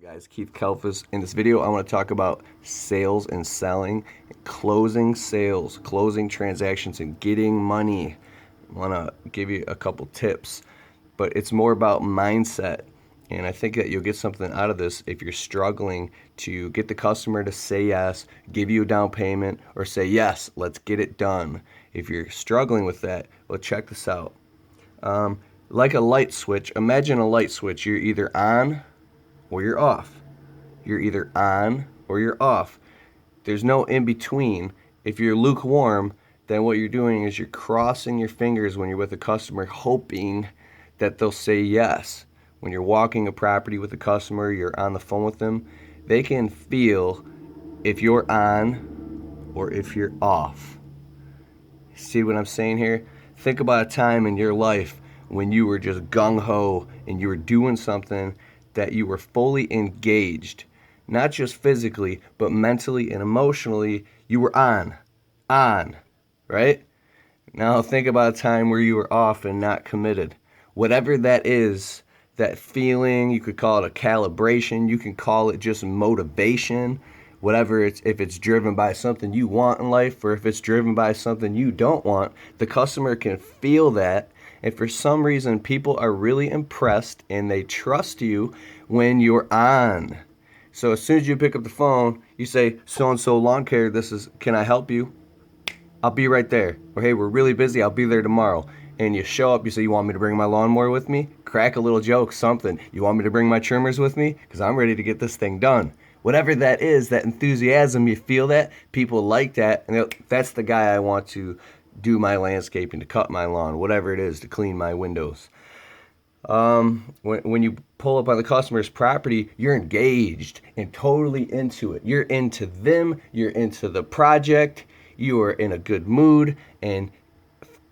Guys, Keith Kalfas. In this video, I want to talk about sales and selling, closing sales, closing transactions, and getting money. I want to give you a couple tips, but it's more about mindset. And I think that you'll get something out of this if you're struggling to get the customer to say yes, give you a down payment, or say yes, let's get it done. If you're struggling with that, well, check this out. Like a light switch, imagine a light switch. You're either on or you're off. You're either on or you're off. There's no in between. If you're lukewarm, then what you're doing is you're crossing your fingers when you're with a customer, hoping that they'll say yes. When you're walking a property with a customer, you're on the phone with them, they can feel if you're on or if you're off. See what I'm saying here? Think about a time in your life when you were just gung-ho and you were doing something that you were fully engaged, not just physically, but mentally and emotionally. You were on, right? Now think about a time where you were off and not committed. Whatever that is, that feeling, you could call it a calibration, you can call it just motivation, whatever it's, if it's driven by something you want in life or if it's driven by something you don't want, the customer can feel that. And for some reason, people are really impressed and they trust you when you're on. So as soon as you pick up the phone, you say, so-and-so Lawncare, can I help you? I'll be right there. Or hey, we're really busy, I'll be there tomorrow. And you show up, you say, you want me to bring my lawnmower with me? Crack a little joke, something. You want me to bring my trimmers with me? Because I'm ready to get this thing done. Whatever that is, that enthusiasm, you feel that, people like that, and that's the guy I want to do my landscaping, to cut my lawn, whatever it is, to clean my windows. When you pull up on the customer's property, you're engaged and totally into it. You're into them, you're into the project, you are in a good mood, and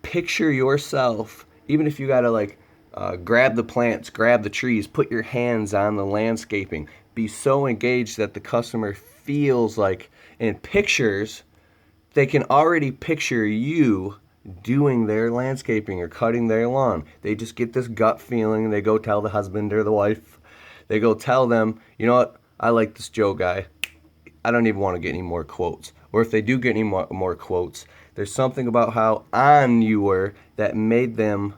picture yourself, even if you gotta grab the plants, grab the trees, put your hands on the landscaping, be so engaged that the customer feels like, and pictures, they can already picture you doing their landscaping or cutting their lawn. They just get this gut feeling. They go tell the husband or the wife. They go tell them, you know what, I like this Joe guy. I don't even want to get any more quotes. Or if they do get any more quotes, there's something about how on you were that made them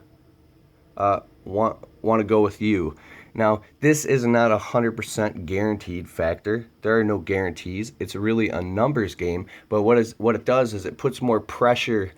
want to go with you. Now, this is not a 100% guaranteed factor. There are no guarantees. It's really a numbers game. But what it does is it puts more pressure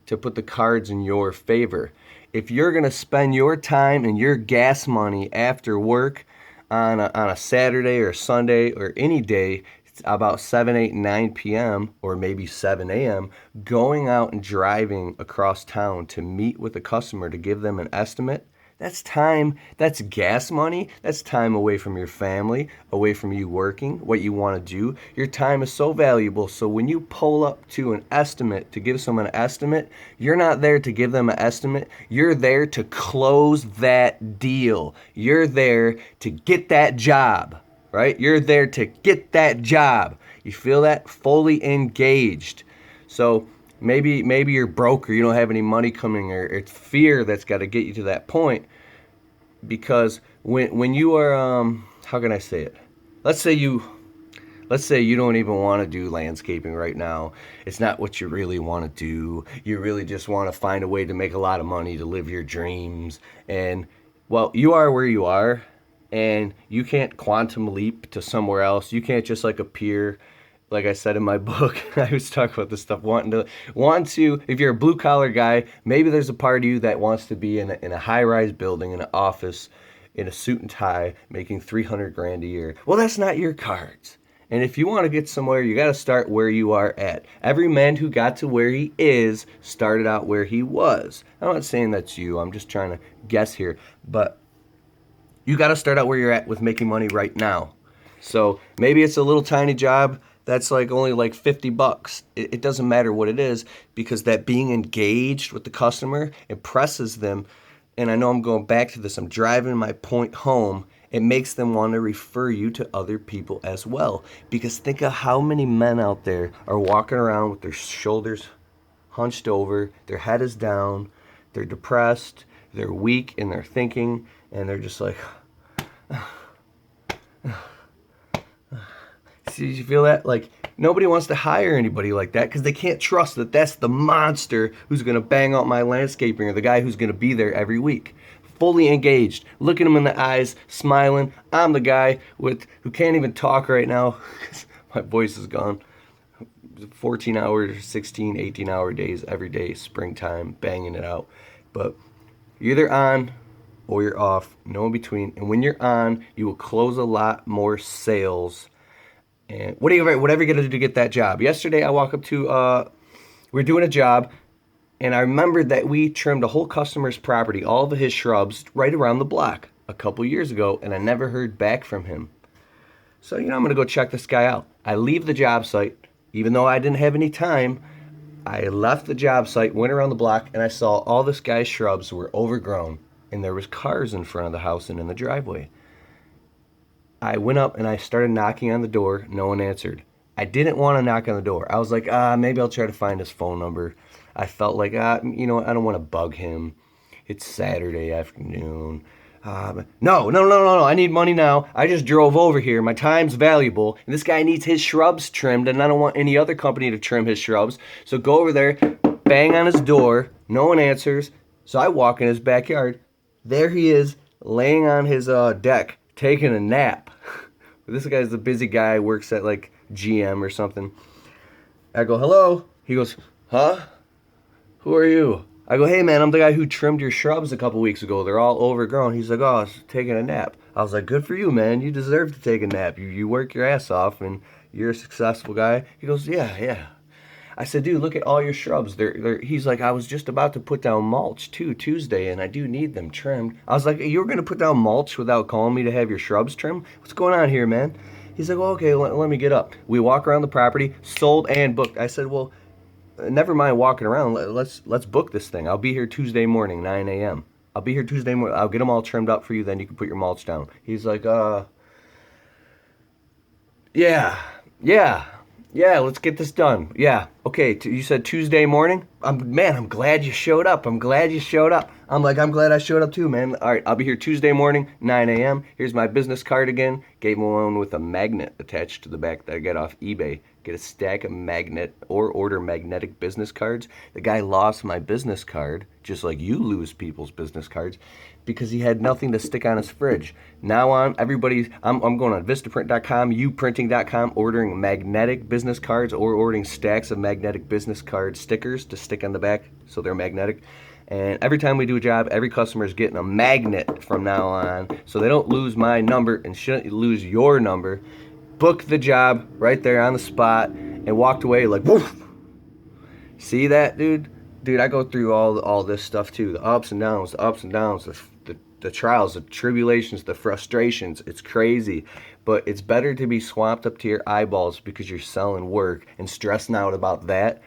to put the cards in your favor. If you're going to spend your time and your gas money after work on a Saturday or Sunday or any day, it's about 7, 8, 9 p.m. or maybe 7 a.m., going out and driving across town to meet with a customer to give them an estimate, that's time, that's gas money, that's time away from your family, away from you working, what you want to do. Your time is so valuable, so when you pull up to an estimate, to give someone an estimate, you're not there to give them an estimate, you're there to close that deal. You're there to get that job, right? You're there to get that job. You feel that? Fully engaged. So maybe you're broke or you don't have any money coming, or it's fear that's got to get you to that point. Because when you are, how can I say it? Let's say you don't even want to do landscaping right now. It's not what you really want to do. You really just want to find a way to make a lot of money to live your dreams. And well, you are where you are, and you can't quantum leap to somewhere else. You can't just appear. Like I said in my book, I was talking about this stuff, want to, if you're a blue collar guy, maybe there's a part of you that wants to be in a high-rise building, in an office, in a suit and tie, making $300,000 a year. Well, that's not your cards. And if you want to get somewhere, you got to start where you are at. Every man who got to where he is started out where he was. I'm not saying that's you. I'm just trying to guess here. But you got to start out where you're at with making money right now. So maybe it's a little tiny job that's only $50. It doesn't matter what it is, because that being engaged with the customer impresses them. And I know I'm going back to this. I'm driving my point home. It makes them want to refer you to other people as well. Because think of how many men out there are walking around with their shoulders hunched over, their head is down, they're depressed, they're weak in their thinking, and they're just like, Did you feel that? Like, nobody wants to hire anybody like that because they can't trust that that's the monster who's going to bang out my landscaping or the guy who's going to be there every week. Fully engaged, looking him in the eyes, smiling. I'm the guy who can't even talk right now because my voice is gone. 14 hours, 16, 18-hour days every day, springtime, banging it out. But you're either on or you're off, no in between. And when you're on, you will close a lot more sales. And whatever you're going to do to get that job. Yesterday, I walk up to, we're doing a job, and I remembered that we trimmed a whole customer's property, all of his shrubs, right around the block a couple years ago, and I never heard back from him. So, I'm going to go check this guy out. I leave the job site. Even though I didn't have any time, I left the job site, went around the block, and I saw all this guy's shrubs were overgrown, and there was cars in front of the house and in the driveway. I went up and I started knocking on the door. No one answered. I didn't want to knock on the door. I was like, maybe I'll try to find his phone number. I felt like, I don't want to bug him. It's Saturday afternoon. No. I need money now. I just drove over here. My time's valuable. And this guy needs his shrubs trimmed, and I don't want any other company to trim his shrubs. So go over there, bang on his door. No one answers. So I walk in his backyard. There he is, laying on his deck, taking a nap. This guy's a busy guy, works at like GM or something. I go, hello? He goes, huh? Who are you? I go, hey man, I'm the guy who trimmed your shrubs a couple weeks ago. They're all overgrown. He's like, oh, I was taking a nap. I was like, good for you, man. You deserve to take a nap. You work your ass off and you're a successful guy. He goes, yeah. I said, dude, look at all your shrubs. He's like, I was just about to put down mulch too Tuesday, and I do need them trimmed. I was like, you were going to put down mulch without calling me to have your shrubs trimmed? What's going on here, man? He's like, well, okay, let me get up. We walk around the property, sold and booked. I said, well, never mind walking around. Let's book this thing. I'll be here Tuesday morning, 9 a.m. I'll be here Tuesday morning. I'll get them all trimmed up for you. Then you can put your mulch down. He's like, yeah, let's get this done. Yeah, okay, you said Tuesday morning? I'm glad you showed up. I'm glad I'm glad I showed up too, man. All right, I'll be here Tuesday morning, 9 a.m. Here's my business card again. Gave him one with a magnet attached to the back that I got off eBay. Get a stack of order magnetic business cards. The guy lost my business card, just like you lose people's business cards, because he had nothing to stick on his fridge. Now I'm going on Vistaprint.com, youprinting.com, ordering magnetic business cards or ordering stacks of magnetic business card stickers to stick on the back so they're magnetic. And every time we do a job, every customer is getting a magnet from now on so they don't lose my number and shouldn't lose your number. Booked the job right there on the spot and walked away like, woof. See that, dude? Dude, I go through all this stuff too. The ups and downs, the trials, the tribulations, the frustrations. It's crazy. But it's better to be swamped up to your eyeballs because you're selling work and stressing out about that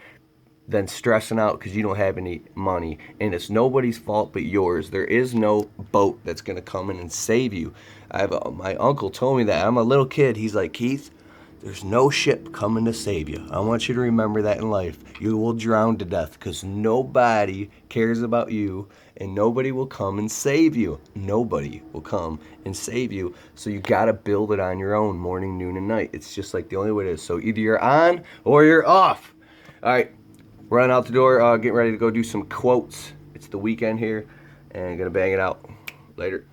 than stressing out because you don't have any money. And it's nobody's fault but yours. There is no boat that's going to come in and save you. My uncle told me that. I'm a little kid. He's like, Keith, there's no ship coming to save you. I want you to remember that in life. You will drown to death because nobody cares about you and nobody will come and save you. Nobody will come and save you. So you got to build it on your own, morning, noon, and night. It's just like the only way it is. So either you're on or you're off. All right, running out the door, getting ready to go do some quotes. It's the weekend here and going to bang it out. Later.